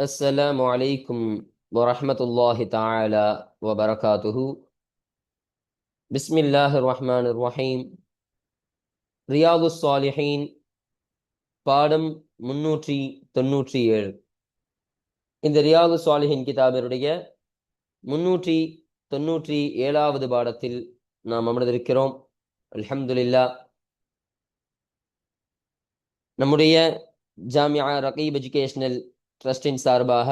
السلام عليكم ورحمة الله تعالى وبركاته. بسم الله الرحمن الرحيم. ரியாது ஸாலிஹீன் பாடம் 397. இந்த ரியாது ஸாலிஹீன் கிதாபினுடைய 397வது பாடத்தில் நாம் அமர்ந்திருக்கிறோம். அல்ஹம்துலில்லாஹ். நம்முடைய ஜாமியா ரகீப் எஜுகேஷனல் ட்ரஸ்டின் சார்பாக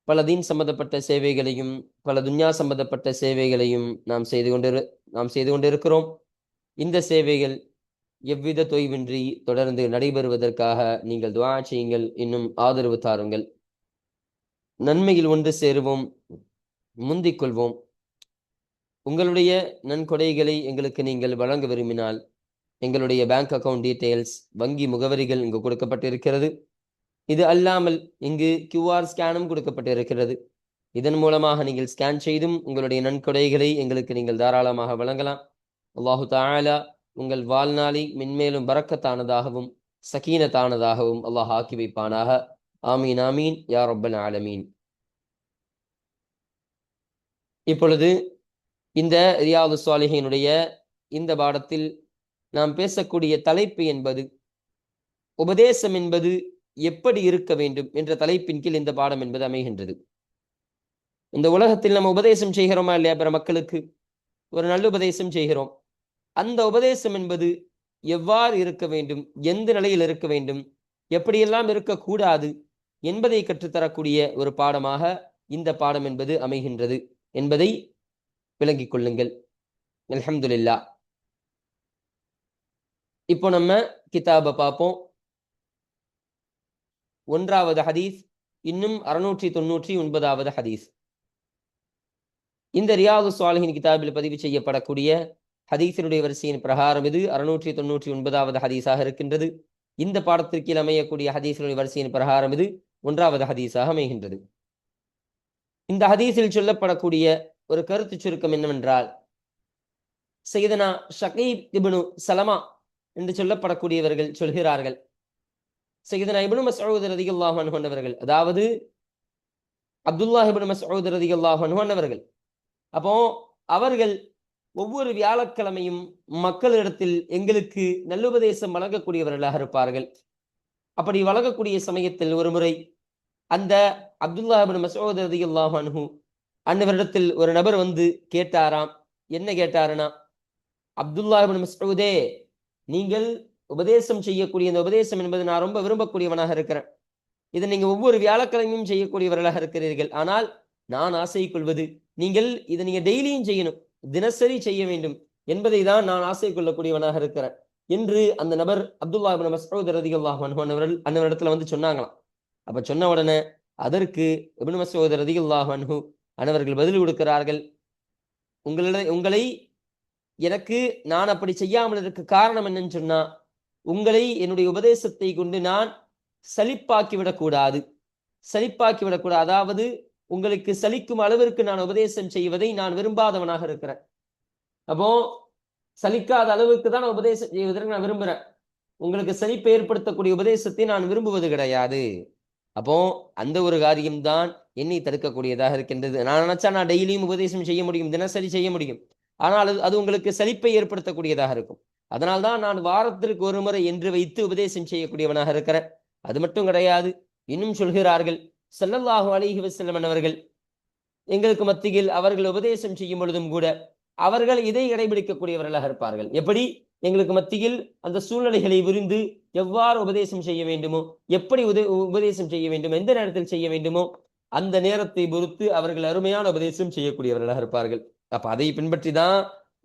பல தீன் சம்பந்தப்பட்ட சேவைகளையும் பல துன்யா சம்பந்தப்பட்ட சேவைகளையும் நாம் செய்து கொண்டிருக்கிறோம். இந்த சேவைகள் எவ்வித தொய்வின்றி தொடர்ந்து நடைபெறுவதற்காக நீங்கள் துஆ செய்யுங்கள், இன்னும் ஆதரவு தாருங்கள். நன்மையில் ஒன்று சேருவோம், முந்திக் கொள்வோம். உங்களுடைய நன்கொடைகளை எங்களுக்கு நீங்கள் வழங்க விரும்பினால் எங்களுடைய பேங்க் அக்கவுண்ட் டீட்டெயில்ஸ், வங்கி முகவரிகள் இங்கு கொடுக்கப்பட்டிருக்கிறது. இது அல்லாமல் இங்கு QR ஸ்கேனும் கொடுக்கப்பட்டிருக்கிறது. இதன் மூலமாக நீங்கள் ஸ்கேன் செய்தும் உங்களுடைய நன்கொடைகளை எங்களுக்கு நீங்கள் தாராளமாக வழங்கலாம். அல்லாஹு தஆலா உங்கள் வாழ்நாளை மென்மேலும் பரக்கத்தானதாகவும் சகீனத்தானதாகவும் அல்லாஹ் ஆக்கி வைப்பானாக. ஆமீன் ஆமீன் யா ரப்பல் ஆலமீன். இப்பொழுது இந்த ரியாது ஸாலிஹீனுடைய இந்த பாடத்தில் நாம் பேசக்கூடிய தலைப்பு என்பது உபதேசம் என்பது எப்படி இருக்க வேண்டும் என்ற தலைப்பின் கீழ் இந்த பாடம் என்பது அமைகின்றது. இந்த உலகத்தில் நம்ம உபதேசம் செய்கிறோமா இல்லையா? பிற மக்களுக்கு ஒரு நல்ல உபதேசம் செய்கிறோம். அந்த உபதேசம் என்பது எவ்வாறு இருக்க வேண்டும், எந்த நிலையில் இருக்க வேண்டும், எப்படியெல்லாம் இருக்கக்கூடாது என்பதை கற்றுத்தரக்கூடிய ஒரு பாடமாக இந்த பாடம் என்பது அமைகின்றது என்பதை விளங்கிக் கொள்ளுங்கள். அல்ஹம்துலில்லாஹ். இப்போ நம்ம கிதாபை பார்ப்போம். 1வது ஹதீஸ், இன்னும் 699வது ஹதீஸ். இந்த ரியாது ஸாலிஹீன் கிதாபில் பதிவு செய்யப்படக்கூடிய ஹதீஸினுடைய வரிசையின் பிரகாரம் இது 699வது ஹதீஸாக இருக்கின்றது. இந்த பாடத்திற்கு அமையக்கூடிய ஹதீஸினுடைய வரிசையின் பிரகாரம் இது 1வது ஹதீஸாக அமைகின்றது. இந்த ஹதீஸில் சொல்லப்படக்கூடிய ஒரு கருத்து சுருக்கம் என்னவென்றால், சையதுனா ஷகீப் இப்னு சலமா என்று சொல்லப்படக்கூடியவர்கள் சொல்கிறார்கள், சையதுனா இப்னு மஸ்ஊத் ரலியல்லாஹு அன்ஹு அவர்கள், அதாவது அப்துல்லாஹ் இப்னு மஸ்ஊத் ரலியல்லாஹு அன்ஹு அவர்கள், அப்போ அவர்கள் ஒவ்வொரு வியாழக்கிழமையும் மக்களிடத்தில் எங்களுக்கு நல்லுபதேசம் வழங்கக்கூடியவர்களாக இருப்பார்கள். அப்படி வழங்கக்கூடிய சமயத்தில் ஒரு முறை அந்த அப்துல்லாஹ் இப்னு மஸ்ஊத் ரலியல்லாஹு அன்ஹு அன்னவரிடத்தில் ஒரு நபர் வந்து கேட்டாராம். என்ன கேட்டாருன்னா, அப்துல்லாஹ் இப்னு மஸ்ஊதே, நீங்கள் உபதேசம் செய்யக்கூடிய இந்த உபதேசம் என்பது நான் ரொம்ப விரும்பக்கூடியவனாக இருக்கிறேன். இதை நீங்க ஒவ்வொரு வியாழக்கிழமையும் செய்யக்கூடியவர்களாக இருக்கிறீர்கள். ஆனால் நான் ஆசை கொள்வது, நீங்கள் இதை நீங்க டெய்லியும் செய்யணும், தினசரி செய்ய வேண்டும் என்பதை தான் நான் ஆசை கொள்ளக்கூடியவனாக இருக்கிறேன் என்று அந்த நபர் அப்துல்லாஹ் இப்னு மஸ்ஊத் ரலியல்லாஹு அன்ஹு அன்னவரிடத்துல வந்து சொன்னாங்களாம். அப்ப சொன்ன உடனே அதற்கு இப்னு மஸ்ஊத் ரலியல்லாஹு அன்ஹு அன்னவர்கள் பதில் கொடுக்கிறார்கள், உங்களை எனக்கு நான் அப்படி செய்யாமல் இருக்க காரணம் என்னன்னு சொன்னா, உங்களை என்னுடைய உபதேசத்தை கொண்டு நான் சலிப்பாக்கிவிடக்கூடாது. அதாவது உங்களுக்கு சலிக்கும் அளவிற்கு நான் உபதேசம் செய்வதை நான் விரும்பாதவனாக இருக்கிறேன். அப்போ சலிக்காத அளவுக்கு தான் நான் உபதேசம் செய்வதற்கு நான் விரும்புறேன். உங்களுக்கு சலிப்பை ஏற்படுத்தக்கூடிய உபதேசத்தை நான் விரும்புவது கிடையாது. அப்போ அந்த ஒரு காரியம்தான் என்னை தடுக்கக்கூடியதாக இருக்கின்றது. நான் நினைச்சா நான் டெய்லியும் உபதேசம் செய்ய முடியும், தினசரி செய்ய முடியும். ஆனால் அது உங்களுக்கு சலிப்பை ஏற்படுத்தக்கூடியதாக இருக்கும். அதனால்தான் நான் வாரத்திற்கு ஒரு முறை என்று வைத்து உபதேசம் செய்யக்கூடியவனாக இருக்கிறேன். அது மட்டும் கிடையாது, இன்னும் சொல்கிறார்கள், ஸல்லல்லாஹு அலைஹி வஸல்லம் அவர்கள் எங்களுக்கு மத்தியில் அவர்கள் உபதேசம் செய்யும் பொழுதும் கூட அவர்கள் இதை கடைபிடிக்கக்கூடியவர்களாக இருப்பார்கள். எப்படி? எங்களுக்கு மத்தியில் அந்த சூழ்நிலைகளை விரிந்து எவ்வாறு உபதேசம் செய்ய வேண்டுமோ, எப்படி உபதேசம் செய்ய வேண்டுமோ, எந்த நேரத்தில் செய்ய வேண்டுமோ அந்த நேரத்தை பொறுத்து அவர்கள் அருமையான உபதேசம் செய்யக்கூடியவர்களாக இருப்பார்கள். அப்ப அதை பின்பற்றி தான்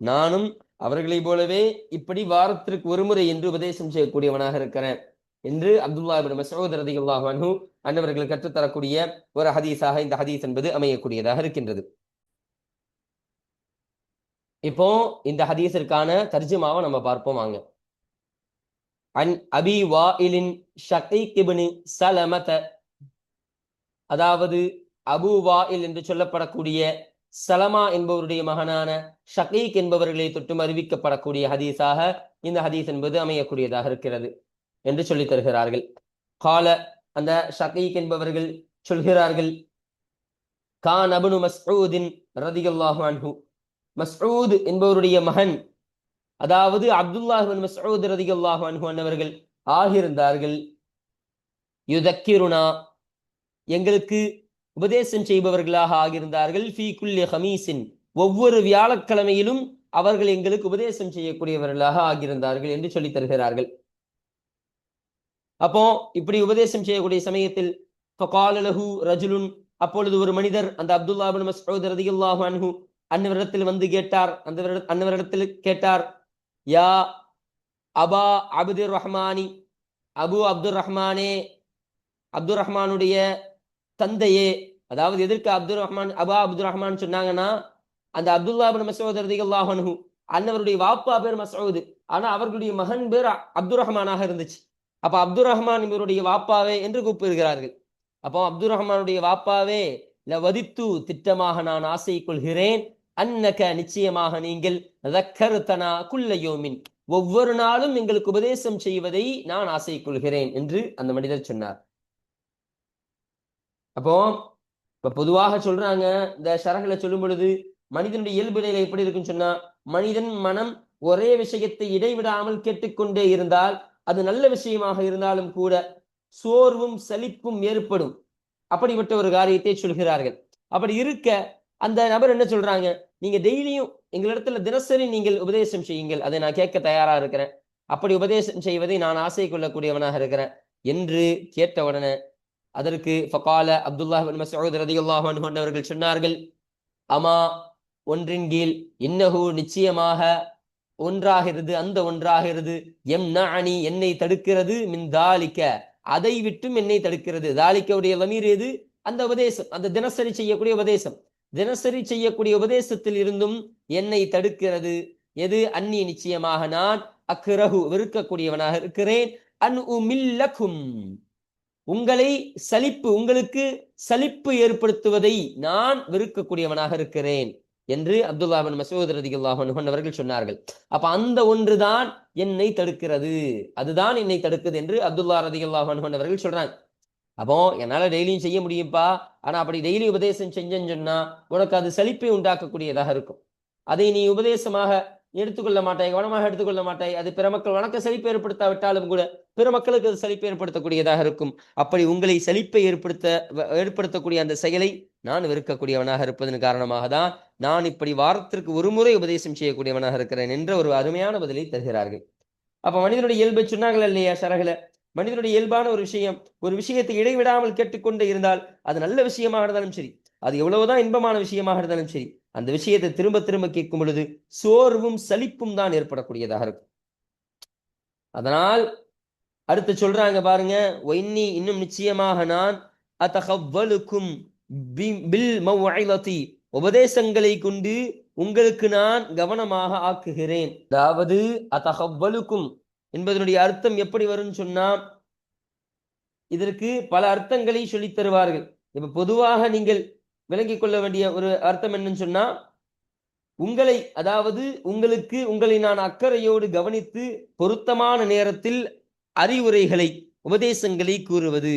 நானும் அவர்களை போலவே இப்படி வாரத்திற்கு ஒரு முறை என்று உபதேசம் செய்யக்கூடியவனாக இருக்கிறேன் என்று அப்துல்லாஹ் இப்னு மஸ்ஊத் ரலியல்லாஹு அன்ஹு அன்னவர்கள் கற்றுத்தரக்கூடிய ஒரு ஹதீஸாக இந்த ஹதீஸ் என்பது அமையக்கூடியதாக இருக்கின்றது. இப்போ இந்த ஹதீஸிற்கான தர்ஜுமாவை நம்ம பார்ப்போம் வாங்க. அன் அபி வாயிலின் ஷகீக் இப்னு சலமத, அதாவது அபு வாயில் என்று சொல்லப்படக்கூடிய சலமா என்பவருடைய மகனான ஷகீக் என்பவர்களை தொட்டும் அறிவிக்கப்படக்கூடிய ஹதீஸாக இந்த ஹதீஸ் என்பது அமையக்கூடியதாக இருக்கிறது என்று சொல்லித் தருகிறார்கள். கால, அந்த ஷகீக் என்பவர்கள் சொல்கிறார்கள், கான் அப்னு மஸ்ஊதின் ரலியல்லாஹு அன்ஹு, மஸ்ஊத் என்பவருடைய மகன், அதாவது அப்துல்லாஹ் இப்னு மஸ்ஊத் ரலியல்லாஹு அன்ஹு அன்னவர்கள் ஆகியிருந்தார்கள், யுதக்கிருனா எங்களுக்கு உபதேசம் செய்பவர்களாக ஆகியிருந்தார்கள், ஃபீ குல்லி ஹமீஸின் ஒவ்வொரு வியாழக்கிழமையிலும் அவர்கள் எங்களுக்கு உபதேசம் செய்யக்கூடியவர்களாக ஆகியிருந்தார்கள் என்று சொல்லித் தருகிறார்கள். அப்போ இப்படி உபதேசம் செய்யக்கூடிய சமயத்தில் ஃபகால லஹு ரஜுலுன், அப்பொழுது ஒரு மனிதர் அந்த அப்துல்லாஹ் இப்னு மஸ்ஊத் ரலியல்லாஹு அன்ஹு அன்னவரிடத்தில் வந்து கேட்டார், அன்னவரிடத்தில் கேட்டார், யா அபா அப்துர் ரஹ்மானி, அபு அப்துர் ரஹ்மானே, அப்துர் ரஹ்மானுடைய தந்தையே. அதாவது எதற்கு அப்துல் ரஹ்மான் அபா அப்துல் ரஹ்மான் சொன்னாங்கன்னா, அந்த அப்துல்லாஹ் இப்னு மஸ்ஊத் ரலியல்லாஹு அன்ஹு அன்னவருடைய வாப்பா பேர் மஸ்ஊத், ஆனா அவர்களுடைய மகன் பேர் அப்துர் ரஹ்மானாக இருந்துச்சு. அப்ப அப்துர் ரஹ்மான் இவருடைய வாப்பாவே என்று கூப்பிடுகிறார்கள். அப்போ அப்துர் ரஹ்மானுடைய வாப்பாவே, லவதித்து திட்டமாக நான் ஆசை கொள்கிறேன், அன்னக நிச்சயமாக நீங்கள் தக்கர்தனா குல்ல யௌமின் ஒவ்வொரு நாளும் எங்களுக்கு உபதேசம் செய்வதை நான் ஆசை கொள்கிறேன் என்று அந்த மனிதர் சொன்னார். அப்போ இப்ப பொதுவாக சொல்றாங்க, இந்த ஷரஹ்ல சொல்லும் பொழுது மனிதனுடைய இயல்பு நிலை எப்படி இருக்குன்னு சொன்னா, மனிதன் மனம் ஒரே விஷயத்தை இடைவிடாமல் கேட்டுக்கொண்டே இருந்தால் அது நல்ல விஷயமாக இருந்தாலும் கூட சோர்வும் சலிப்பும் ஏற்படும். அப்படிப்பட்ட ஒரு காரியத்தை சொல்கிறார்கள். அப்படி இருக்க அந்த நபர் என்ன சொல்றாங்க, நீங்க டெய்லியும் எங்களிடத்துல தினசரி நீங்கள் உபதேசம் செய்யுங்கள், அதை நான் கேட்க தயாரா இருக்கிறேன், அப்படி உபதேசம் செய்வதை நான் ஆசை கொள்ளக்கூடியவனாக இருக்கிறேன் என்று கேட்ட உடனே அதற்கு ஃபகால அப்துல்லாஹ் இப்னு மஸ்ஊத் ரலியல்லாஹு அன்ஹு அவர்கள் சொன்னார்கள், அமா ஒன்றின் கீழ், இன்னஹு நிச்சயமாக ஒன்றாகிறது, அந்த ஒன்றாகிறது, யம்னஅனி என்னை தடுக்கிறது, மின் தாலிக அதை விட்டும் என்னை தடுக்கிறது. தாலிகவுடைய லமீர் எது? அந்த உபதேசம், அந்த தினசரி செய்யக்கூடிய உபதேசம், தினசரி செய்யக்கூடிய உபதேசத்தில் இருந்தும் என்னை தடுக்கிறது. எது? அன்னி நிச்சயமாக நான் அக்ரஹு வெறுக்கக்கூடியவனாக இருக்கிறேன், அன் உமில்லகும் உங்களை சலிப்பு, உங்களுக்கு சலிப்பு ஏற்படுத்துவதை நான் வெறுக்கக்கூடியவனாக இருக்கிறேன் என்று அப்துல்லாஹ் இப்னு மஸ்ஊத் ரலியல்லாஹு அன்ஹு அவர்கள் சொன்னார்கள். அப்ப அந்த ஒன்றுதான் என்னை தடுக்கிறது, அதுதான் என்னை தடுக்குது என்று அப்துல்லாஹ் ரலியல்லாஹு அன்ஹு அவர்கள் சொல்றாங்க. அப்போ என்னால டெய்லியும் செய்ய முடியும்பா, ஆனா அப்படி டெய்லி உபதேசம் செஞ்சேன்னு சொன்னா உனக்கு அது சலிப்பை உண்டாக்கக்கூடியதாக இருக்கும். அதை நீ உபதேசமாக எடுத்துக்கொள்ள மாட்டாய், கவனமாக எடுத்துக்கொள்ள மாட்டாய். அது பிற மக்கள் உனக்கு சலிப்பை ஏற்படுத்தாவிட்டாலும் கூட பிற மக்களுக்கு அது சலிப்பை ஏற்படுத்தக்கூடியதாக இருக்கும். அப்படி உங்களை சலிப்பை ஏற்படுத்தக்கூடிய அந்த செயலை நான் வெறுக்கக்கூடியவனாக இருப்பதன் காரணமாக தான் நான் இப்படி வாரத்திற்கு ஒரு முறை உபதேசம் செய்யக்கூடியவனாக இருக்கிறேன் என்ற ஒரு அருமையான பதிலை தருகிறார்கள். அப்ப மனிதனுடைய இயல்பை சொன்னார்கள் இல்லையா ஷரஹ்ல, மனிதனுடைய இயல்பான ஒரு விஷயம், ஒரு விஷயத்தை இடைவிடாமல் கேட்டுக்கொண்டே இருந்தால் அது நல்ல விஷயமாக இருந்தாலும் சரி, அது எவ்வளவுதான் இன்பமான விஷயமாக இருந்தாலும் சரி, அந்த விஷயத்தை திரும்ப திரும்ப கேட்கும் பொழுது சோர்வும் சலிப்பும் தான் ஏற்படக்கூடியதாக இருக்கும். அதனால் அடுத்து சொல்றாங்க பாருங்க, ஒன்னி இன்னும் நிச்சயமாக நான் அதகவ்வலுக்கும் பில் மவ்இலதி உபதேசங்களை கொண்டு உங்களுக்கு நான் கவனமாக ஆக்குகிறேன். அதாவது அதகவ்வலுக்கும் என்பதனுடைய அர்த்தம் எப்படி வரும்னு சொன்னா, இதற்கு பல அர்த்தங்களை சொல்லித் தருவார்கள். இப்ப பொதுவாக நீங்கள் விளங்கிக் கொள்ள வேண்டிய ஒரு அர்த்தம் என்னன்னு சொன்னா, உங்களை, அதாவது உங்களுக்கு உங்களை நான் அக்கறையோடு கவனித்து பொருத்தமான நேரத்தில் அறிவுரைகளை உபதேசங்களை கூறுவது,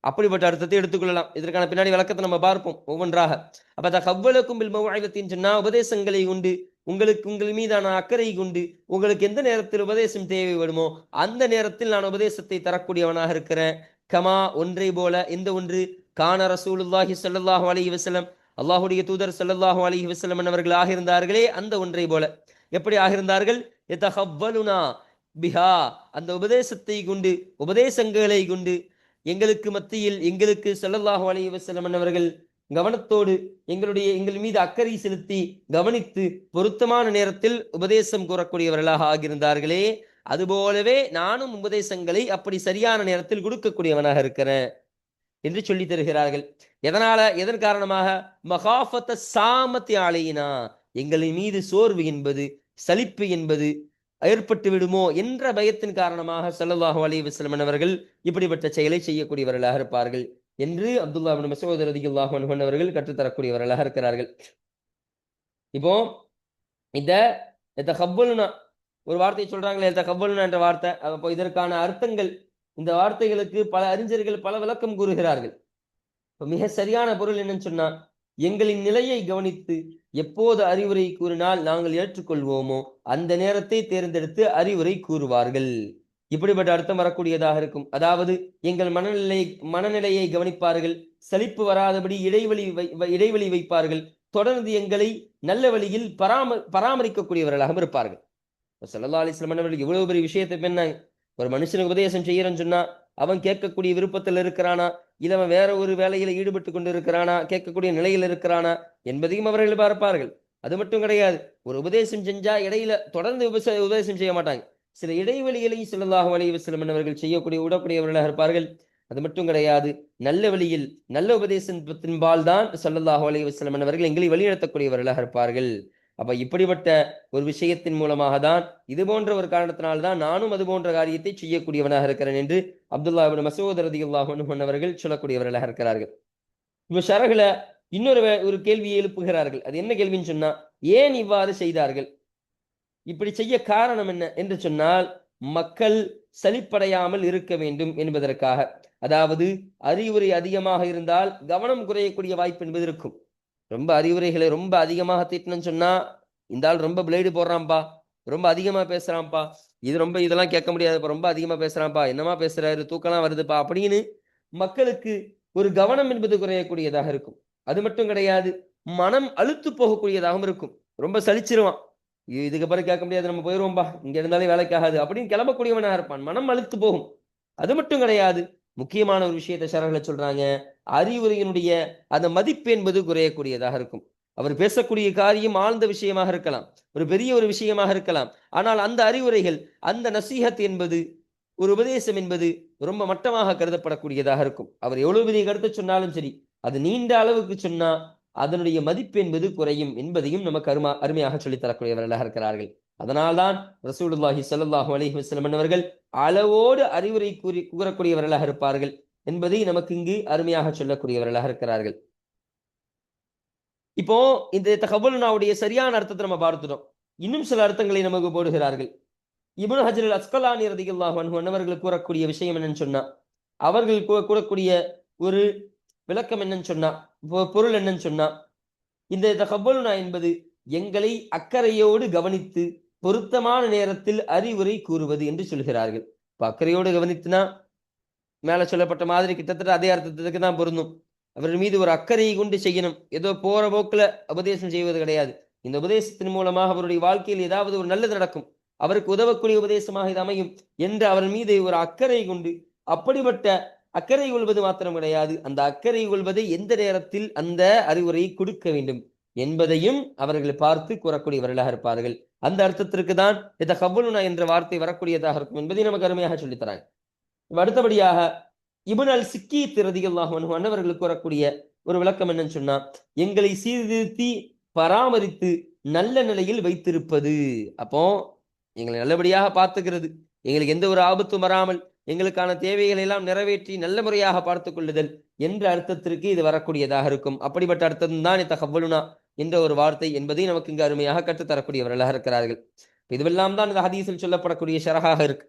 அப்படிப்பட்ட அர்த்தத்தை எடுத்துக்கொள்ளலாம். இதற்கான பின்னாடி விளக்கத்தை நம்ம பார்ப்போம் ஒவ்வொன்றாக. அப்ப தகவ்வலுக்கும் பில் மவ்இலத்தின் சொன்னா உபதேசங்களை உண்டு, உங்களுக்கு உங்கள் மீதான அக்கறை கொண்டு உங்களுக்கு எந்த நேரத்தில் உபதேசம் தேவைப்படுமோ அந்த நேரத்தில் நான் உபதேசத்தை தரக்கூடியவனாக இருக்கிறேன். கமா ஒன்றை போல, இந்த ஒன்று, கான ரசூலுல்லாஹி ஸல்லல்லாஹு அலைஹி வஸல்லம் அல்லாஹ்வுடைய தூதர் ஸல்லல்லாஹு அலைஹி வஸல்லம் அவர்கள் ஆகியிருந்தார்களே அந்த ஒன்றை போல. எப்படி ஆகியிருந்தார்கள்? யதகவ்வலுனா பிஹா அந்த உபதேசத்தை கொண்டு, உபதேசங்களை கொண்டு எங்களுக்கு மத்தியில், எங்களுக்கு ஸல்லல்லாஹு அலைஹி வஸல்லம் அவர்கள் கவனத்தோடு எங்கள் மீது அக்கறை செலுத்தி கவனித்து பொருத்தமான நேரத்தில் உபதேசம் கூறக்கூடியவர்களாக ஆகியிருந்தார்களே, அதுபோலவே நானும் உபதேசங்களை அப்படி சரியான நேரத்தில் கொடுக்கக்கூடியவனாக இருக்கிறேன் என்று சொல்லி தருகிறார்கள். எதனால? எதன் காரணமாக? மகாஃபத்த சாமத்தி ஆலையினா எங்களின் மீது சோர்வு என்பது, சலிப்பு என்பது ஏற்பட்டு விடுமோ என்ற பயத்தின் காரணமாக ஸல்லல்லாஹு அலைஹி வஸல்லம் அவர்கள் இப்படிப்பட்ட செயலை செய்யக்கூடியவர்களாக இருப்பார்கள் என்று அப்துல்லாஹ் இப்னு மஸ்ஊத் ரலியல்லாஹு அன்ஹு அவர்கள் கற்றுத்தரக்கூடியவர்களாக இருக்கிறார்கள். இப்போ இந்த தகவ்வலுனா ஒரு வார்த்தை சொல்றாங்களே, தகவ்வலுனா என்ற வார்த்தை, அப்போ இதற்கான அர்த்தங்கள் இந்த வார்த்தைகளுக்கு பல அறிஞர்கள் பல விளக்கம் கூறுகிறார்கள். மிக சரியான பொருள் என்னன்னு சொன்னா, எங்களின் நிலையை கவனித்து எப்போது அறிவுரை கூறினால் நாங்கள் ஏற்றுக்கொள்வோமோ அந்த நேரத்தை தேர்ந்தெடுத்து அறிவுரை கூறுவார்கள். இப்படிப்பட்ட அர்த்தம் வரக்கூடியதாக இருக்கும். அதாவது எங்கள் மனநிலையை கவனிப்பார்கள், சலிப்பு வராதபடி இடைவெளி வைப்பார்கள், தொடர்ந்து எங்களை நல்ல வழியில் பராமரிக்கக்கூடியவர்களாக இருப்பார்கள். ஸல்லல்லாஹு அலைஹி வஸல்லம் அவர்கள் இவ்வளவு பெரிய விஷயத்தை பண்ணாங்க. ஒரு மனுஷனுக்கு உபதேசம் செய்யறேன்னு சொன்னா அவன் கேட்கக்கூடிய விருப்பத்தில் இருக்கிறானா, இல்ல அவன் வேற ஒரு வேலையில ஈடுபட்டு கொண்டு இருக்கிறானா, கேட்கக்கூடிய நிலையில் இருக்கிறானா என்பதையும் அவர்கள் பார்ப்பார்கள். அது மட்டும் கிடையாது, ஒரு உபதேசம் செஞ்சா இடையில தொடர்ந்து உபதேசம் செய்ய மாட்டாங்க. சில இடைவெளிகளையும் ஸல்லல்லாஹு அலைஹி வஸல்லம் அவர்கள் விடக்கூடியவர்களாக இருப்பார்கள். அது மட்டும் கிடையாது, நல்ல வழியில் நல்ல உபதேசத்தின்பால் தான் ஸல்லல்லாஹு அலைஹி வஸல்லம் அவர்கள் எங்களை வழிநடத்தக்கூடியவர்களாக இருப்பார்கள். அப்ப இப்படிப்பட்ட ஒரு விஷயத்தின் மூலமாக தான், இது போன்ற ஒரு காரணத்தினால்தான் நானும் அது போன்ற காரியத்தை செய்யக்கூடியவனாக இருக்கிறேன் என்று அப்துல்லா இப்னு மஸ்ஊத் ரலியல்லாஹு அன்ஹு அவர்கள் சொல்லக்கூடியவர்களாக இருக்கிறார்கள். இப்ப ஷரஹ்ல இன்னொரு ஒரு கேள்வியை எழுப்புகிறார்கள். அது என்ன கேள்வின்னு சொன்னா, ஏன் இவ்வாறு செய்தார்கள், இப்படி செய்ய காரணம் என்ன என்று சொன்னால், மக்கள் சலிப்படையாமல் இருக்க வேண்டும் என்பதற்காக. அதாவது அறிவுரை அதிகமாக இருந்தால் கவனம் குறையக்கூடிய வாய்ப்பு என்பது இருக்கும். ரொம்ப அறிவுரைகளை ரொம்ப அதிகமாக திட்டணும்னு சொன்னா, இந்த ஆள் ரொம்ப பிளேடு போடுறான்ப்பா, ரொம்ப அதிகமா பேசுறான்ப்பா, இதெல்லாம் கேட்க முடியாதுப்பா, ரொம்ப அதிகமா பேசுறான்ப்பா, என்னமா பேசுறாரு, தூக்கலாம் வருதுப்பா அப்படின்னு மக்களுக்கு ஒரு கவனம் என்பது குறையக்கூடியதாக இருக்கும். அது மட்டும் கிடையாது, மனம் அழுத்து போகக்கூடியதாகவும் இருக்கும். ரொம்ப சலிச்சிருவான், இதுக்கு பிறகு கேட்க முடியாது, நம்ம போயிருவோம்பா, இங்க இருந்தாலே வேலைக்காகாது அப்படின்னு கிளம்பக்கூடியவனாக இருப்பான். மனம் அழுத்து போகும். அது மட்டும் கிடையாது, முக்கியமான ஒரு விஷயத்தை ஷரஹ்ல சொல்றாங்க, அறிவுரையினுடைய அந்த மதிப்பு என்பது குறையக்கூடியதாக இருக்கும். அவர் பேசக்கூடிய காரியம் ஆழ்ந்த விஷயமாக இருக்கலாம், ஒரு பெரிய ஒரு விஷயமாக இருக்கலாம். ஆனால் அந்த அறிவுரைகள், அந்த நசீஹத் என்பது, ஒரு உபதேசம் என்பது ரொம்ப மட்டமாக கருதப்படக்கூடியதாக இருக்கும். அவர் எவ்வளவு பெரிய கருத்தை சொன்னாலும் சரி, அது நீண்ட அளவுக்கு சொன்னா அதனுடைய மதிப்பு என்பது குறையும் என்பதையும் நமக்கு அருமையாக சொல்லித் தரக்கூடியவர்களாக இருக்கிறார்கள். அதனால்தான் ரசூலுல்லாஹி ஸல்லல்லாஹு அலைஹி வஸல்லம் அவர்கள் அளவோடு அறிவுரை கூறக்கூடியவர்களாக இருப்பார்கள் என்பதை நமக்கு இங்கு அருமையாக சொல்லக்கூடியவர்களாக இருக்கிறார்கள். இப்போ இந்த தகவலுடைய சரியான அர்த்தத்தை நம்ம பார்த்துட்டோம். இன்னும் சில அர்த்தங்களை நமக்கு போடுகிறார்கள். இப்னு ஹஜர் அல் அஸ்கலானி ரலியல்லாஹு அன்ஹு அவர்கள் கூறக்கூடிய விஷயம் என்னன்னு சொன்னா, அவர்கள் கூறக்கூடிய ஒரு விளக்கம் என்னன்னு சொன்னா, பொருள் என்னன்னு சொன்னா, இந்த தகவலுனா என்பது எங்களை அக்கறையோடு கவனித்து பொருத்தமான நேரத்தில் அறிவுரை கூறுவது என்று சொல்கிறார்கள். இப்ப அக்கறையோடு கவனித்துனா மேல சொல்லப்பட்ட மாதிரி கிட்டத்தட்ட அதே அர்த்தத்துக்கு தான் பொருந்தும். அவர் மீது ஒரு அக்கறையை கொண்டு செய்யணும். ஏதோ போற போக்குல உபதேசம் செய்வது கிடையாது. இந்த உபதேசத்தின் மூலமாக அவருடைய வாழ்க்கையில் ஏதாவது ஒரு நல்லது நடக்கும், அவருக்கு உதவக்கூடிய உபதேசமாக இது அமையும் என்று அவர் மீது ஒரு அக்கறை கொண்டு, அப்படிப்பட்ட அக்கறை கொள்வது மாத்திரம் கிடையாது, அந்த அக்கறை கொள்வதை எந்த நேரத்தில் அந்த அறிவுரையை கொடுக்க வேண்டும் என்பதையும் அவர்கள் பார்த்து கூறக்கூடியவர்களாக இருப்பார்கள். அந்த அர்த்தத்திற்கு தான் இந்த கபுலுனா என்ற வார்த்தை வரக்கூடியதாக இருக்கும் என்பதை நமக்கு அருமையாக சொல்லித்தராங்க. அடுத்தபடியாக இப்னு அல் சிக்கீத் ரலியல்லாஹு அன்ஹு அவர்கள் கூறக்கூடிய ஒரு விளக்கம் என்னன்னு சொன்னா, எங்களை சீர்திருத்தி பராமரித்து நல்ல நிலையில் வைத்திருப்பது. அப்போ எங்களை நல்லபடியாக பார்த்துக்கிறது, எங்களுக்கு எந்த ஒரு ஆபத்தும் வராமல் எங்களுக்கான தேவைகளை எல்லாம் நிறைவேற்றி நல்ல முறையாக பார்த்துக் கொள்ளுதல் என்ற அர்த்தத்திற்கு இது வரக்கூடியதாக இருக்கும். அப்படிப்பட்ட அர்த்தம் தான் தகவலுனா என்ற ஒரு வார்த்தை என்பதை நமக்கு இங்கு அருமையாக கற்றுத்தரக்கூடியவர்களாக இருக்கிறார்கள். இதுவெல்லாம் தான் இந்த ஹதீஸில் சொல்லப்படக்கூடிய ஷரஹாக இருக்கு.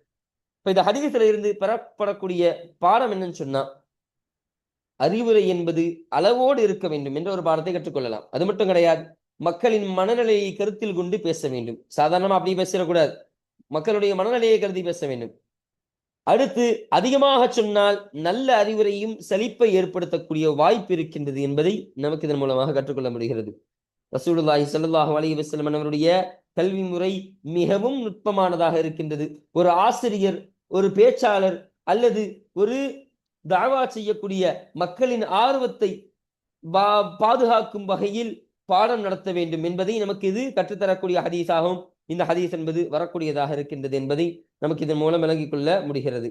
இப்ப இந்த ஹதீஸ்ல இருந்து பெறப்படக்கூடிய பாடம் என்னன்னு சொன்னா, அறிவுரை என்பது அளவோடு இருக்க வேண்டும் என்ற ஒரு பாடத்தை கற்றுக்கொள்ளலாம். அது மட்டும் கிடையாது, மக்களின் மனநிலையை கருத்தில் கொண்டு பேச வேண்டும். சாதாரணமா அப்படி பேசிடக்கூடாது, மக்களுடைய மனநிலையை கருதி பேச வேண்டும். அடுத்து அதிகமாக சொன்னால் நல்ல அறிவுரையும் சலிப்பை ஏற்படுத்தக்கூடிய வாய்ப்பு இருக்கின்றது என்பதை நமக்கு இதன் மூலமாக கற்றுக்கொள்ள முடிகிறது. ரசூலுல்லாஹி ஸல்லல்லாஹு அலைஹி வஸல்லம் அவருடைய கல்வி முறை மிகவும் நுட்பமானதாக இருக்கின்றது. ஒரு ஆசிரியர், ஒரு பேச்சாளர் அல்லது ஒரு தாவா செய்யக்கூடிய மக்களின் ஆர்வத்தை பாதுகாக்கும் வகையில் பாடம் நடத்த வேண்டும் என்பதை நமக்கு இது கற்றுத்தரக்கூடிய ஹதீஸாகவும் இந்த ஹதீஸ் என்பது வரக்கூடியதாக இருக்கின்றது என்பதை நமக்கு இதன் மூலம் விளங்கிக் கொள்ள முடிகிறது.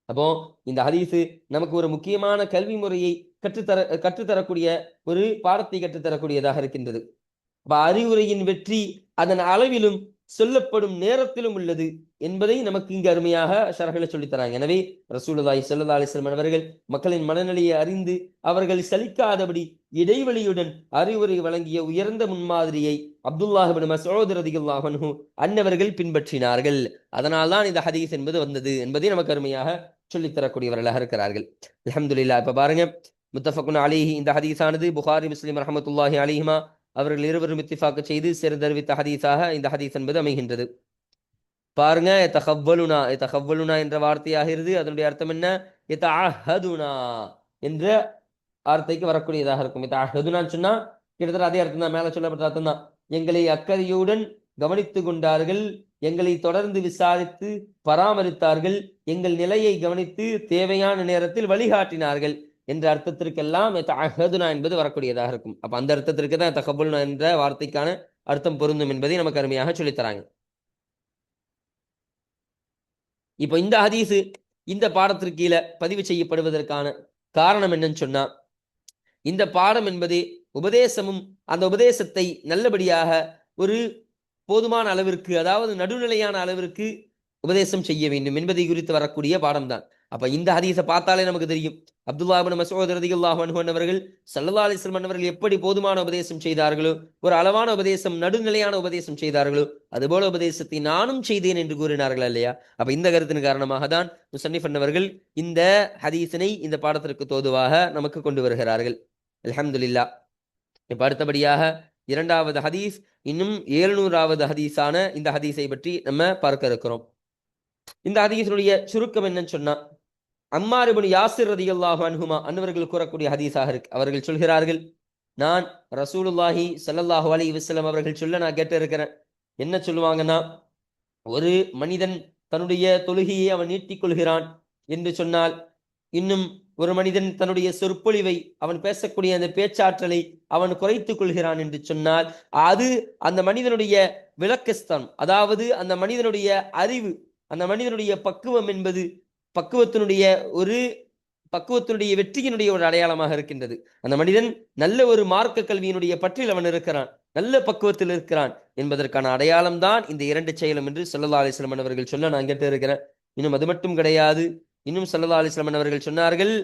அப்போ இந்த ஹதீஸ் நமக்கு ஒரு முக்கியமான கல்வி முறையை கற்றுத்தரக்கூடிய ஒரு பாடத்தை கற்றுத்தரக்கூடியதாக இருக்கின்றது. அறிவுரையின் வெற்றி அதன் அளவிலும் சொல்லப்படும் நேரத்திலும் உள்ளது என்பதை நமக்கு இங்கு அருமையாக ஷரஹ்ல சொல்லித் தராங்க. எனவே ரசூலுல்லாஹி ஸல்லல்லாஹு அலைஹி வஸல்லம் அவர்கள் மக்களின் மனநிலையை அறிந்து அவர்கள் சலிக்காதபடி இடைவெளியுடன் அறிவுரை வழங்கிய உயர்ந்த முன்மாதிரியை அப்துல்லாஹ் இப்னு மஸ்ஊத் ரலியல்லாஹு அன்ஹு அன்னவர்கள் பின்பற்றினார்கள். அதனால்தான் இந்த ஹதீஸ் என்பது வந்தது என்பதை நமக்கு அருமையாக சொல்லித் தரக்கூடியவர்களாக இருக்கிறார்கள். அல்ஹம்துலில்லாஹ். இப்ப பாருங்க, முத்தஃபக்குன் அலைஹி இந்த ஹதீஸானது புகாரி முஸ்லிம் ரஹ்மத்துல்லாஹி அலைஹிமா அவர்கள் இருவரும் இத்திஃபாக் செய்து சேர்ந்தறிவித்த ஹதீஸாக இந்த ஹதீஸ் என்பது அமைகின்றது. பாருங்க, எத்தஹவ்வலுனா என்ற வார்த்தையாகிறது. அதனுடைய அர்த்தம் என்ன? எத்தஅஹதுனா என்ற வார்த்தைக்கு வரக்கூடியதாக இருக்கும். எத்தஅஹதுனான்னு சொன்னா கிட்டத்தட்ட அதே அர்த்தம் தான், மேல சொல்லப்பட்ட அர்த்தம் தான். எங்களை அக்கறையுடன் கவனித்து கொண்டார்கள், எங்களை தொடர்ந்து விசாரித்து பராமரித்தார்கள், எங்கள் நிலையை கவனித்து தேவையான நேரத்தில் வழிகாட்டினார்கள் என்ற அர்த்தத்திற்கெல்லாம் எத்தஅஹதுனா என்பது வரக்கூடியதாக இருக்கும். அப்ப அந்த அர்த்தத்திற்கு தான் தகவலுனா என்ற வார்த்தைக்கான அர்த்தம் பொருந்தும் என்பதை நமக்கு அருமையாக சொல்லித்தராங்க. இப்போ இந்த ஹதீஸ் இந்த பாடத்திற்கு கீழே பதிவு செய்யப்படுவதற்கான காரணம் என்னன்னு சொன்னா, இந்த பாடம் என்பது உபதேசமும் அந்த உபதேசத்தை நல்லபடியாக ஒரு போதுமான அளவிற்கு, அதாவது நடுநிலையான அளவிற்கு உபதேசம் செய்ய வேண்டும் என்பதை குறித்து வரக்கூடிய பாடம் தான். அப்ப இந்த ஹதீஸை பார்த்தாலே நமக்கு தெரியும், அப்துல்லாஹ் இப்னு மஸ்ஊத் ரலியல்லாஹு அன்ஹு அவர்கள் ஸல்லல்லாஹு அலைஹி வஸல்லம் அவர்கள் எப்படி போதுமான உபதேசம் செய்தார்களோ, ஒரு அளவான உபதேசம், நடுநிலையான உபதேசம் செய்தார்களோ, அதுபோல உபதேசத்தை நானும் செய்தேன் என்று கூறினார்கள் இல்லையா? அப்ப இந்த கருத்தின் காரணமாக தான் முஸன்னிஃப் அவர்கள் இந்த ஹதீஸினை இந்த பாடத்திற்கு தோதுவாக நமக்கு கொண்டு வருகிறார்கள். அல்ஹம்துலில்லாஹ். இப்ப அடுத்தபடியாக இரண்டாவது ஹதீஸ், இன்னும் 700வது ஹதீஸான இந்த ஹதீஸை பற்றி நம்ம பார்க்க இருக்கிறோம். இந்த ஹதீஸுடைய சுருக்கம் என்னன்னு சொன்னா, அம்மார் இப்னு யாசிர் ரலியல்லாஹு அன்ஹுமா அன்னவர்கள் கூறக்கூடிய ஹதீஸாக இருக்கு. அவர்கள் சொல்கிறார்கள், நான் ரசூலுல்லாஹி ஸல்லல்லாஹு அலைஹி வஸல்லம் அவர்கள் சொல்ல நான் கேட்டு இருக்கிறேன். என்ன சொல்லுவாங்கன்னா, ஒரு மனிதன் தன்னுடைய தொழுகையை அவன் நீட்டிக் கொள்கிறான் என்று சொன்னால், இன்னும் ஒரு மனிதன் தன்னுடைய சொற்பொழிவை, அவன் பேசக்கூடிய அந்த பேச்சாற்றலை அவன் குறைத்துக் கொள்கிறான் என்று சொன்னால், அது அந்த மனிதனுடைய விளக்கஸ்தான், அதாவது அந்த மனிதனுடைய அறிவு, அந்த மனிதனுடைய பக்குவம் என்பது பக்குவத்தினுடைய வெற்றியினுடைய ஒரு அடையாளமாக இருக்கின்றது. அந்த மனிதன் நல்ல ஒரு மார்க்க கல்வியினுடைய பற்றில் அவன் இருக்கிறான், நல்ல பக்குவத்தில் இருக்கிறான் என்பதற்கான அடையாளம் தான் இந்த இரண்டு செயலும் என்று ஸல்லல்லாஹு அலைஹி வஸல்லம் அவர்கள் சொல்ல நான் கேட்டு இருக்கிறேன். இன்னும் அது மட்டும் கிடையாது, இன்னும் ஸல்லல்லாஹு அலைஹி வஸல்லம் அவர்கள் சொன்னார்கள்,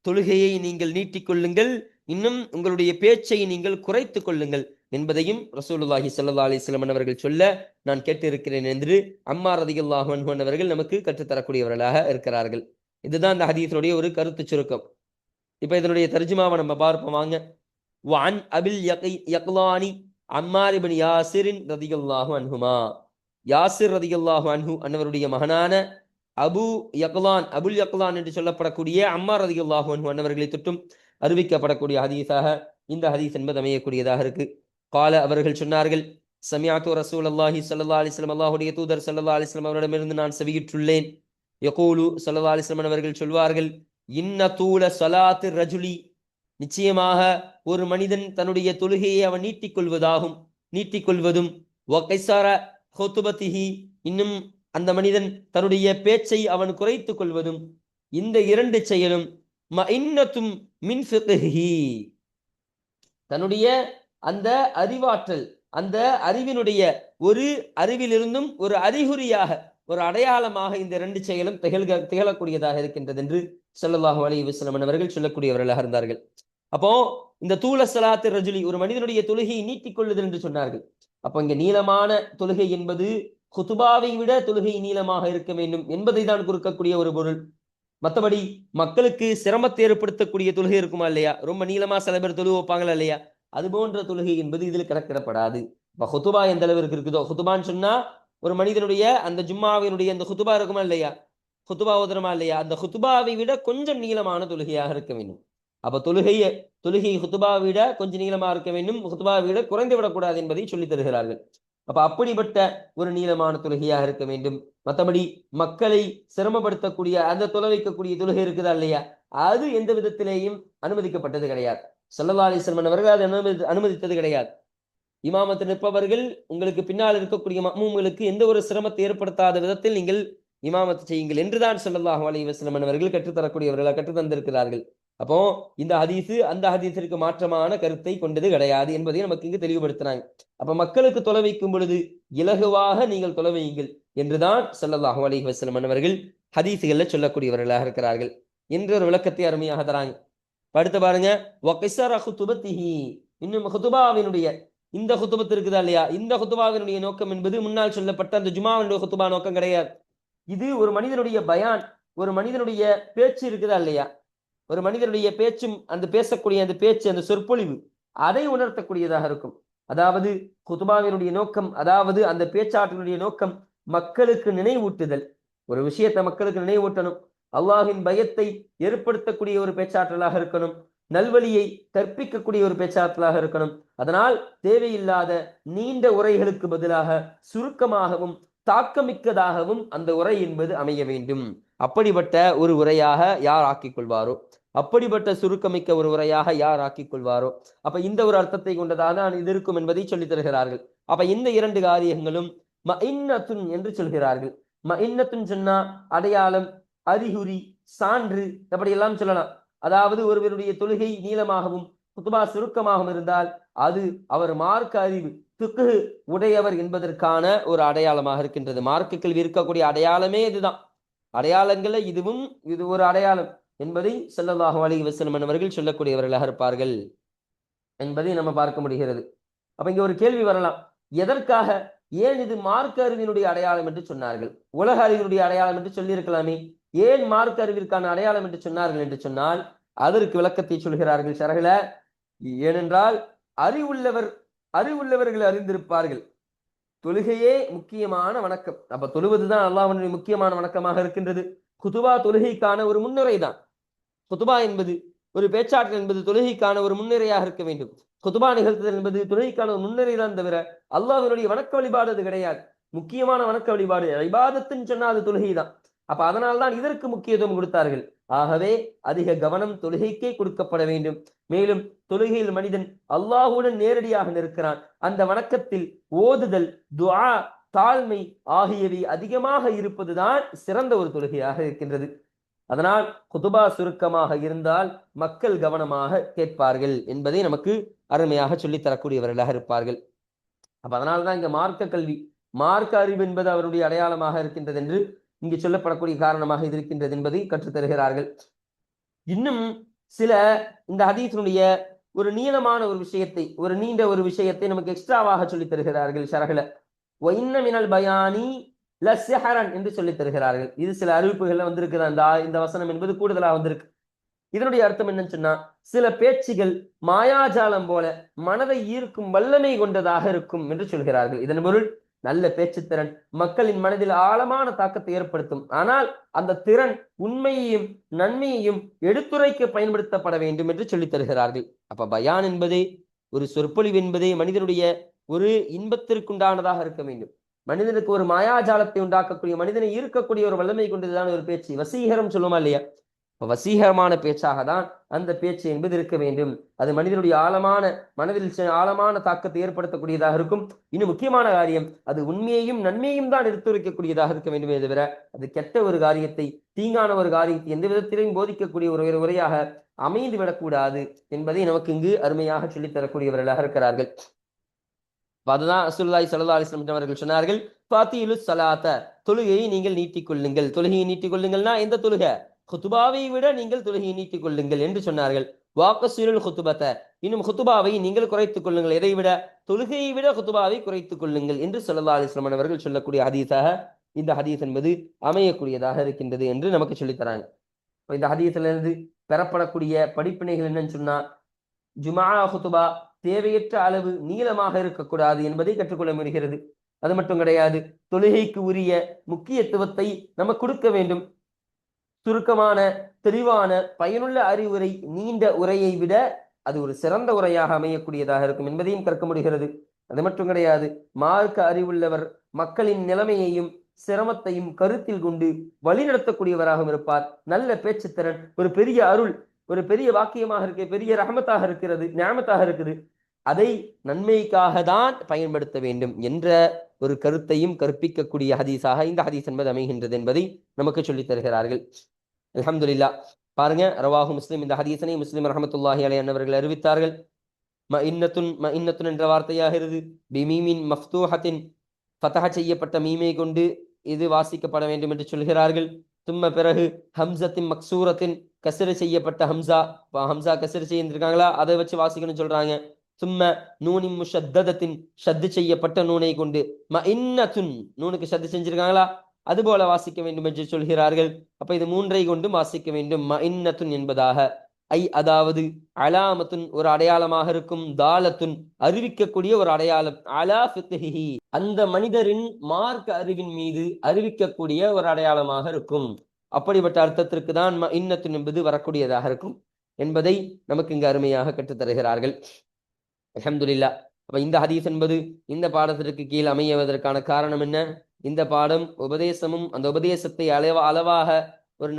தொழுகையை நீங்கள் நீட்டிக் கொள்ளுங்கள், இன்னும் உங்களுடைய பேச்சை நீங்கள் குறைத்துக் கொள்ளுங்கள் என்பதையும் ரசூலுல்லாஹி ஸல்லல்லாஹு அலைஹி வஸல்லம் அவர்கள் சொல்ல நான் கேட்டிருக்கிறேன் என்று அம்மார் ரலியல்லாஹு அன்ஹு அவர்கள் நமக்கு கற்றுத்தரக்கூடியவர்களாக இருக்கிறார்கள். இதுதான் இந்த ஹதீஸுடைய ஒரு கருத்து சுருக்கம். இப்ப இதனுடைய தர்ஜுமாவை நம்ம பார்ப்போம் வாங்க. வஅன் அபில் யக்லானி அம்மார் இப்னு யாசிர் ரலியல்லாஹு அன்ஹுமா, யாசிர் ரலியல்லாஹு அன்ஹு அன்னவருடைய மகனான அபுல் யக்லான் என்று சொல்லப்படக்கூடிய அம்மார் ரலியல்லாஹு அன்ஹு அன்னவர்களை தொட்டும் அறிவிக்கப்படக்கூடிய ஹதீஸாக இந்த ஹதீஸ் என்பது அமையக்கூடியதாக இருக்கு. கால அவர்கள் சொன்னார்கள், சமிஅத்து ரசூலுல்லாஹி ஸல்லல்லாஹு அலைஹி வஸல்லம், அல்லாஹ்வுடைய தூதர் ஸல்லல்லாஹு அலைஹி வஸல்லம் அவரிடமிருந்து நான் செவியுற்றுள்ளேன். யகூலு ஸல்லல்லாஹு அலைஹி வஸல்லம் அவர்கள் சொல்வார்கள், இன்ன தூல ஸலாத்து ரஜுலி, நிச்சயமாக ஒரு மனிதன் தன்னுடைய தொழுகையை அவன் நீட்டிக் கொள்வதும் வ கைஸர ஹுதுபதிஹி, இன்னும் அந்த மனிதன் தன்னுடைய பேச்சை அவன் குறைத்துக் கொள்வதும், இந்த இரண்டு செயலும் மஇன்னத்தும் மின் ஃபிக்ஹி, தன்னுடைய அந்த அறிவாற்றல், அந்த அறிவினுடைய ஒரு அறிவிலிருந்தும் ஒரு அறிகுறியாக, ஒரு அடையாளமாக இந்த இரண்டு செயலும் திகழக்கூடியதாக இருக்கின்றது என்று ஸல்லல்லாஹு அலைஹி வஸல்லம் அவர்கள் சொல்லக்கூடியவர்களாக இருந்தார்கள். அப்போ இந்த தூல ஸலாத்து ரஜுலி, ஒரு மனிதனுடைய தொழுகையை நீட்டிக் கொள்ளுதல் என்று சொன்னார்கள். அப்போ இங்க நீளமான தொழுகை என்பது குதுபாவை விட தொழுகை நீளமாக இருக்க வேண்டும் என்பதை தான் குறிக்கக்கூடிய ஒரு பொருள். மற்றபடி மக்களுக்கு சிரமத்தை ஏற்படுத்தக்கூடிய தொழுகை இருக்குமா இல்லையா, ரொம்ப நீளமா சில பேர் தொழுகை வைப்பாங்களா இல்லையா, அது போன்ற தொழுகை என்பது இதில் கணக்கிடப்படாது. இப்ப ஹுதுபா எந்த அளவிற்கு இருக்குதோ, ஹுதுபான்னு சொன்னா ஒரு மனிதனுடைய அந்த ஜும்மாவினுடைய அந்த ஹுதுபா இருக்குமா இல்லையா, ஹுதுபா ஓதுறமா இல்லையா, அந்த ஹுதுபாவை விட கொஞ்சம் நீளமான தொழுகையாக இருக்க வேண்டும். அப்ப தொழுகை ஹுதுபாவை விட கொஞ்சம் நீளமா இருக்க வேண்டும், ஹுதுபாவை விட குறைந்து விடக்கூடாது என்பதை சொல்லி தருகிறார்கள். அப்ப அப்படிப்பட்ட ஒரு நீளமான தொழுகையாக இருக்க வேண்டும். மற்றபடி மக்களை சிரமப்படுத்தக்கூடிய அந்த வைக்கக்கூடிய தொழுகை இருக்குதா இல்லையா, அது எந்த விதத்திலேயும் அனுமதிக்கப்பட்டது கிடையாது. ஸல்லல்லாஹு அலைஹி வஸல்லம் அவர்கள் அதை அனுமதித்தது கிடையாது. இமாமத்தில் நிற்பவர்கள் உங்களுக்கு பின்னால் இருக்கக்கூடிய மஅ்மூம்களுக்கு எந்த ஒரு சிரமத்தை ஏற்படுத்தாத விதத்தில் நீங்கள் இமாமத்து செய்யுங்கள் என்றுதான் ஸல்லல்லாஹு அலைஹி வஸல்லம் அவர்கள் கற்றுத்தரக்கூடியவர்களாக கற்றுத்தந்திருக்கிறார்கள். அப்போ இந்த ஹதீஸு அந்த ஹதீஸிற்கு மாற்றமான கருத்தை கொண்டது கிடையாது என்பதை நமக்கு இங்கு தெளிவுபடுத்தினாங்க. அப்ப மக்களுக்கு தொலை வைக்கும் பொழுது இலகுவாக நீங்கள் தொலை வையுங்கள் என்றுதான் ஸல்லல்லாஹு அலைஹி வஸல்லம் அவர்கள் ஹதீஸுகள்ல சொல்லக்கூடியவர்களாக இருக்கிறார்கள் என்ற ஒரு விளக்கத்தை அருமையாக தராங்க. அடுத்து பாருங்க, இன்னும் ஹுதுபாவினுடைய இந்த ஹுதுபத் இருக்குதா இல்லையா, இந்த ஹுதுபாவினுடைய நோக்கம் என்பது முன்னால் சொல்லப்பட்ட அந்த ஜுமாவினுடைய ஹுதுபா நோக்கம் கிடையாது. இது ஒரு மனிதனுடைய பயான், ஒரு மனிதனுடைய பேச்சு இருக்குதா இல்லையா, ஒரு மனிதனுடைய பேச்சும் அந்த பேசக்கூடிய அந்த பேச்சு அந்த சொற்பொழிவு அதை உணர்த்தக்கூடியதாக இருக்கும். அதாவது குதுபாவினுடைய நோக்கம், அதாவது அந்த பேச்சாற்றினுடைய நோக்கம் மக்களுக்கு நினைவூட்டுதல். ஒரு விஷயத்தை மக்களுக்கு நினைவூட்டணும், அல்லாஹ்வின் பயத்தை ஏற்படுத்தக்கூடிய ஒரு பேச்சாற்றலாக இருக்கணும், நல்வழியை கற்பிக்கக்கூடிய ஒரு பேச்சாற்றலாக இருக்கணும். அதனால் தேவையில்லாத நீண்ட உரைகளுக்கு பதிலாக சுருக்கமாகவும் தாக்கமிக்கதாகவும் அந்த உரை என்பது அமைய வேண்டும். அப்படிப்பட்ட ஒரு உரையாக யார் ஆக்கிக் கொள்வாரோ, அப்படிப்பட்ட சுருக்கமிக்க ஒரு உரையாக யார் ஆக்கிக் கொள்வாரோ, அப்ப இந்த ஒரு அர்த்தத்தை கொண்டதாக நான் இது இருக்கும் என்பதை சொல்லித் தருகிறார்கள். அப்ப இந்த இரண்டு காரியங்களும் மஇன்னத்துன் என்று சொல்கிறார்கள். மஇன்னத்துன் சொன்னா அடையாளம், அறிகுறி, சான்று, அப்படியெல்லாம் சொல்லலாம். அதாவது ஒருவருடைய தொழுகை நீளமாகவும் குத்துபா சுருக்கமாகவும் இருந்தால் அது அவர் மார்க்க அறிவு ஃபிக்ஹ் உடையவர் என்பதற்கான ஒரு அடையாளமாக இருக்கின்றது. மார்க்க கல்வி இருக்கக்கூடிய அடையாளமே இதுதான். அடையாளங்கள இதுவும் இது ஒரு அடையாளம் என்பதை ஸல்லல்லாஹு அலைஹி வஸல்லம் அவர்கள் சொல்லக்கூடியவர்களாக இருப்பார்கள் என்பதை நம்ம பார்க்க முடிகிறது. அப்ப இங்க ஒரு கேள்வி வரலாம், எதற்காக, ஏன் இது மார்க்க அறிவினுடைய அடையாளம் என்று சொன்னார்கள்? உலக அறிவினுடைய அடையாளம் என்று சொல்லி இருக்கலாமே, ஏன் மார்க்க அறிவிற்கான அடையாளம் என்று சொன்னார்கள் என்று சொன்னால் அதற்கு விளக்கத்தை சொல்கிறார்கள் ஷரஹ்ல. ஏனென்றால் அறிவுள்ளவர்கள் அறிந்திருப்பார்கள் தொழுகையே முக்கியமான வணக்கம். அப்ப தொழுவதுதான் அல்லாஹ்வுடைய முக்கியமான வணக்கமாக இருக்கின்றது. குதுபா தொழுகைக்கான ஒரு முன்னுரை தான். குதுபா என்பது ஒரு பேச்சாற்றல் என்பது தொழுகைக்கான ஒரு முன்னுரையாக இருக்க வேண்டும். குதுபா நிகழ்த்துதல் என்பது தொழுகைக்கான ஒரு முன்னுரை தான் தவிர அல்லாஹ்வினுடைய வணக்க வழிபாடு அது கிடையாது. முக்கியமான வணக்க வழிபாடு இபாதத்துன்னு சொன்னா அது தொழுகை தான். அப்ப அதனால்தான் இதற்கு முக்கியத்துவம் கொடுத்தார்கள். ஆகவே அதிக கவனம் தொழுகைக்கே கொடுக்கப்பட வேண்டும். மேலும் தொழுகையில் மனிதன் அல்லாஹ்வுடன் நேரடியாக நிற்கிறான். அந்த வணக்கத்தில் ஓதுதல், துஆ, தாழ்மை ஆகியவை அதிகமாக இருப்பதுதான் சிறந்த ஒரு தொழுகையாக இருக்கின்றது. அதனால் குதுபா சுருக்கமாக இருந்தால் மக்கள் கவனமாக கேட்பார்கள் என்பதை நமக்கு அருமையாக சொல்லித் தரக்கூடியவர்களாக இருப்பார்கள். அப்ப அதனால்தான் இங்க மார்க்க கல்வி, மார்க்க அறிவு என்பது அவருடைய அடையாளமாக இருக்கின்றது என்று இங்கு சொல்லப்படக்கூடிய காரணமாக இது இருக்கின்றது என்பதை கற்றுத்தருகிறார்கள். இன்னும் சில இந்த ஹதீஸினுடைய ஒரு நீளமான ஒரு விஷயத்தை, ஒரு நீண்ட ஒரு விஷயத்தை நமக்கு எக்ஸ்ட்ராவாக சொல்லித் தருகிறார்கள் ஷரஹ்ல. வஇன்ன மினல் பயானி லஸ்ஸஹரன் என்று சொல்லித் தருகிறார்கள். இது சில அறிவிப்புகள்ல வந்திருக்குது. இந்த வசனம் என்பது கூடுதலாக வந்திருக்கு. இதனுடைய அர்த்தம் என்னன்னு சொன்னா, சில பேச்சுகள் மாயாஜாலம் போல மனதை ஈர்க்கும் வல்லமை கொண்டதாக இருக்கும் என்று சொல்கிறார்கள். இதன் பொருள் நல்ல பேச்சுத்திறன் மக்களின் மனதில் ஆழமான தாக்கத்தை ஏற்படுத்தும். ஆனால் அந்த திறன் உண்மையையும் நன்மையையும் எடுத்துரைக்க பயன்படுத்தப்பட வேண்டும் என்று சொல்லித் தருகிறார்கள். அப்ப பயான் என்பதே, ஒரு சொற்பொழிவு என்பதே மனிதனுடைய ஒரு இன்பத்திற்குண்டானதாக இருக்க வேண்டும். மனிதனுக்கு ஒரு மாயாஜாலத்தை உண்டாக்கக்கூடிய, மனிதனை ஈர்க்கக்கூடிய ஒரு வல்லமை கொண்டதுதான் ஒரு பேச்சு. வசீகரம் சொல்லுமா இல்லையா? வசீகரமான பேச்சாக தான் அந்த பேச்சு என்பது இருக்க வேண்டும். அது மனிதனுடைய ஆழமான மனதில் ஆழமான தாக்கத்தை ஏற்படுத்தக்கூடியதாக இருக்கும். இன்னும் முக்கியமான காரியம், அது உண்மையையும் நன்மையும் தான் எடுத்துரைக்கக்கூடியதாக இருக்க வேண்டுமே தவிர அது கெட்ட ஒரு காரியத்தை, தீங்கான ஒரு காரியத்தை எந்த விதத்திலையும் போதிக்கக்கூடிய ஒரு உரையாக அமைந்து விடக்கூடாது என்பதை நமக்கு இங்கு அருமையாக சொல்லித் தரக்கூடியவர்களாக இருக்கிறார்கள். அதுதான் ரசூலுல்லாஹி ஸல்லல்லாஹு அலைஹி வஸல்லம் அவர்கள் சொன்னார்கள், ஃபாத்திலு ஸலாத்த, தொழுகையை நீங்கள் நீட்டிக் கொள்ளுங்கள். தொழுகையை நீட்டிக் கொள்ளுங்கள்னா எந்த தொழுகை? குத்துபாவை விட நீங்கள் தொழுகையை நீட்டிக் கொள்ளுங்கள் என்று சொன்னார்கள். வாக்கசுருல் குத்துபத்த, இன்னும் குத்துபாவை நீங்கள் குறைத்துக் கொள்ளுங்கள். எதை விட? தொழுகையை விட குத்துபாவை குறைத்துக் கொள்ளுங்கள் என்று ஸல்லல்லாஹு அலைஹி வஸல்லம் அவர்கள் சொல்லக்கூடிய ஹதீஸாக இந்த ஹதீஸ் என்பது அமையக்கூடியதாக இருக்கின்றது என்று நமக்கு சொல்லித் தராங்க. இந்த ஹதீஸ்ல இருந்து பெறப்படக்கூடிய படிப்பினைகள் என்னன்னு சொன்னா, ஜுமா குத்துபா தேவையற்ற அளவு நீளமாக இருக்கக்கூடாது என்பதை கற்றுக்கொள்ள முடிகிறது. அது மட்டும் கிடையாது, தொழுகைக்கு உரிய முக்கியத்துவத்தை நம்ம கொடுக்க வேண்டும். சுருக்கமான, தெளிவான, பயனுள்ள அறிவுரை நீண்ட உரையை விட அது ஒரு சிறந்த உரையாக அமையக்கூடியதாக இருக்கும் என்பதையும் கற்க முடிகிறது. அது மட்டும் கிடையாது, மார்க்க அறிவுள்ளவர் மக்களின் நிலைமையையும் சிரமத்தையும் கருத்தில் கொண்டு வழிநடத்தக்கூடியவராகவும் இருப்பார். நல்ல பேச்சுத்திறன் ஒரு பெரிய அருள், ஒரு பெரிய வாக்கியமாக இருக்கு, பெரிய ரஹமத்தாக இருக்கிறது, ஞாமத்தாக இருக்குது. அதை நன்மைக்காக தான் பயன்படுத்த வேண்டும் என்ற ஒரு கருத்தையும் கற்பிக்கக்கூடிய ஹதீஸாக இந்த ஹதீஸ் என்பது அமைகின்றது என்பதை நமக்கு சொல்லித் தருகிறார்கள். அல்ஹம்துலில்லாஹ். பாருங்க, ரவாஹு முஸ்லிம், இந்த ஹதீஸனை முஸ்லிம் ரஹமத்துல்லாஹி அலைஹி அவர்கள் அறிவித்தார்கள். மஇன்னத்துன் என்ற வார்த்தையாகிறது பிமீமின் மஃப்தூஹத்தின், ஃபதஹ செய்யப்பட்ட மீமை கொண்டு இது வாசிக்கப்பட வேண்டும் என்று சொல்கிறார்கள். தும்ம பிறகு ஹம்சத்தின் மக்சூரத்தின், கசர செய்யப்பட்ட ஹம்சா கசர செய்திருக்காங்களா அதை வச்சு வாசிக்கணும்னு சொல்றாங்க. சும்ம நூனின் முஷத்ததத்தின், ஷத்து செய்யப்பட்ட நூனை கொண்டு மஇன்னத்துன், நூனுக்கு ஷத்து செஞ்சிருக்காங்களா அதுபோல வாசிக்க வேண்டும் என்று சொல்கிறார்கள். அப்ப இது மூன்றை கொண்டு வாசிக்க வேண்டும் மஇன்னத்துன் என்பதாக. அதாவது அலாமத்துன் ஒரு அடையாளமாக இருக்கும், தாலத்துன் அறிவிக்கக்கூடிய ஒரு அடையாளம், அலா ஃபிக்ஹிஹி அந்த மனிதரின் மார்க்க அறிவின் மீது அறிவிக்கக்கூடிய ஒரு அடையாளமாக இருக்கும். அப்படிப்பட்ட அர்த்தத்திற்கு தான் மஇன்னத்துன் என்பது வரக்கூடியதாக இருக்கும் என்பதை நமக்கு இங்கு அருமையாக கற்றுத்தருகிறார்கள். அல்ஹம்துலில்லாஹ். அப்ப இந்த ஹதீஸ் என்பது இந்த பாடத்திற்கு கீழ் அமைவதற்கான காரணம் என்ன? இந்த பாடம் உபதேசமும் அந்த உபதேசத்தை அளவாக ஒரு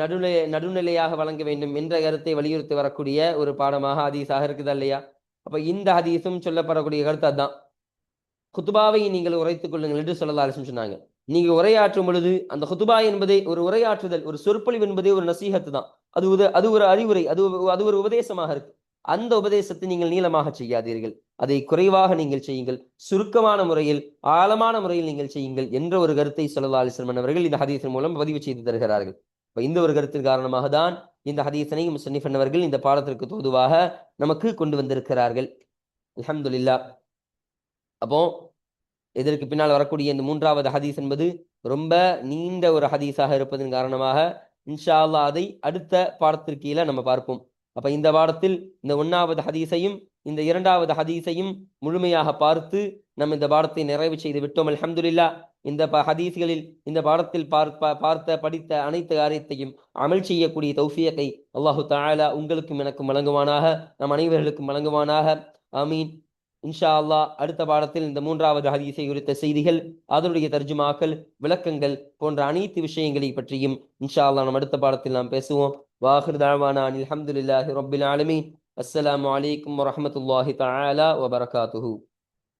நடுநிலையாக வழங்க வேண்டும் என்ற கருத்தை வலியுறுத்தி வரக்கூடிய ஒரு பாடமாக ஹதீஸாக இருக்குதா இல்லையா? அப்ப இந்த ஹதீஸும் சொல்லப்படக்கூடிய கருத்து அதுதான். குத்துபாவை நீங்கள் உரைத்துக் கொள்ளுங்கள் என்று ஸல்லல்லாஹு அலைஹி வஸல்லம் சொன்னாங்க. நீங்க உரையாற்றும் பொழுது அந்த குத்துபா என்பதே ஒரு உரையாற்றுதல், ஒரு சொற்பொழிவு என்பதே ஒரு நசீஹத்து தான். அது ஒரு அறிவுரை, அது ஒரு உபதேசமாக இருக்கு. அந்த உபதேசத்தை நீங்கள் நீளமாக செய்யாதீர்கள், அதை குறைவாக நீங்கள் செய்யுங்கள், சுருக்கமான முறையில் ஆழமான முறையில் நீங்கள் செய்யுங்கள் என்ற ஒரு கருத்தை ஸல்லல்லாஹு அலைஹி வஸல்லம் அவர்கள் இந்த ஹதீஸின் மூலம் பதிவு செய்து தருகிறார்கள். இந்த ஒரு கருத்தின் காரணமாக தான் இந்த ஹதீஸனை முஸன்னிஃப் அவர்கள் இந்த பாடத்திற்கு தோதுவாக நமக்கு கொண்டு வந்திருக்கிறார்கள். அல்ஹம்துலில்லாஹ். அப்போ இதற்கு பின்னால் வரக்கூடிய இந்த மூன்றாவது ஹதீஸ் என்பது ரொம்ப நீண்ட ஒரு ஹதீஸாக இருப்பதன் காரணமாக இன்ஷா அல்லாஹ் அதை அடுத்த பாடத்திற்கீழ நம்ம பார்ப்போம். அப்ப இந்த பாடத்தில் இந்த 1வது ஹதீஸையும் இந்த 2வது ஹதீஸையும் முழுமையாக பார்த்து நம்ம இந்த பாடத்தை நிறைவு செய்து விட்டோம். அல்ஹம்துலில்லாஹ். இந்த ஹதீஸ்களில் இந்த பாடத்தில் படித்த அனைத்து காரியத்தையும் அமல் செய்யக்கூடிய தௌஃபீகை அல்லாஹு தஆலா உங்களுக்கும் எனக்கும் வழங்குவானாக, நம் அனைவர்களுக்கும் வழங்குவானாக. ஆமீன். இன்ஷா அல்லாஹ் அடுத்த பாடத்தில் இந்த 3வது ஹதீஸை குறித்த செய்திகள், அதனுடைய தர்ஜுமாக்கள், விளக்கங்கள் போன்ற அனைத்து விஷயங்களை பற்றியும் இன்ஷா அல்லாஹ் நம்ம அடுத்த பாடத்தில் நாம் பேசுவோம். வாஹிர் தஅவானா அல்ஹம்துலில்லாஹி ரப்பில் ஆலமீன். அஸ்ஸலாமு அலைக்கும் வரஹ்மத்துல்லாஹி தஆலா வபரகாத்துஹு.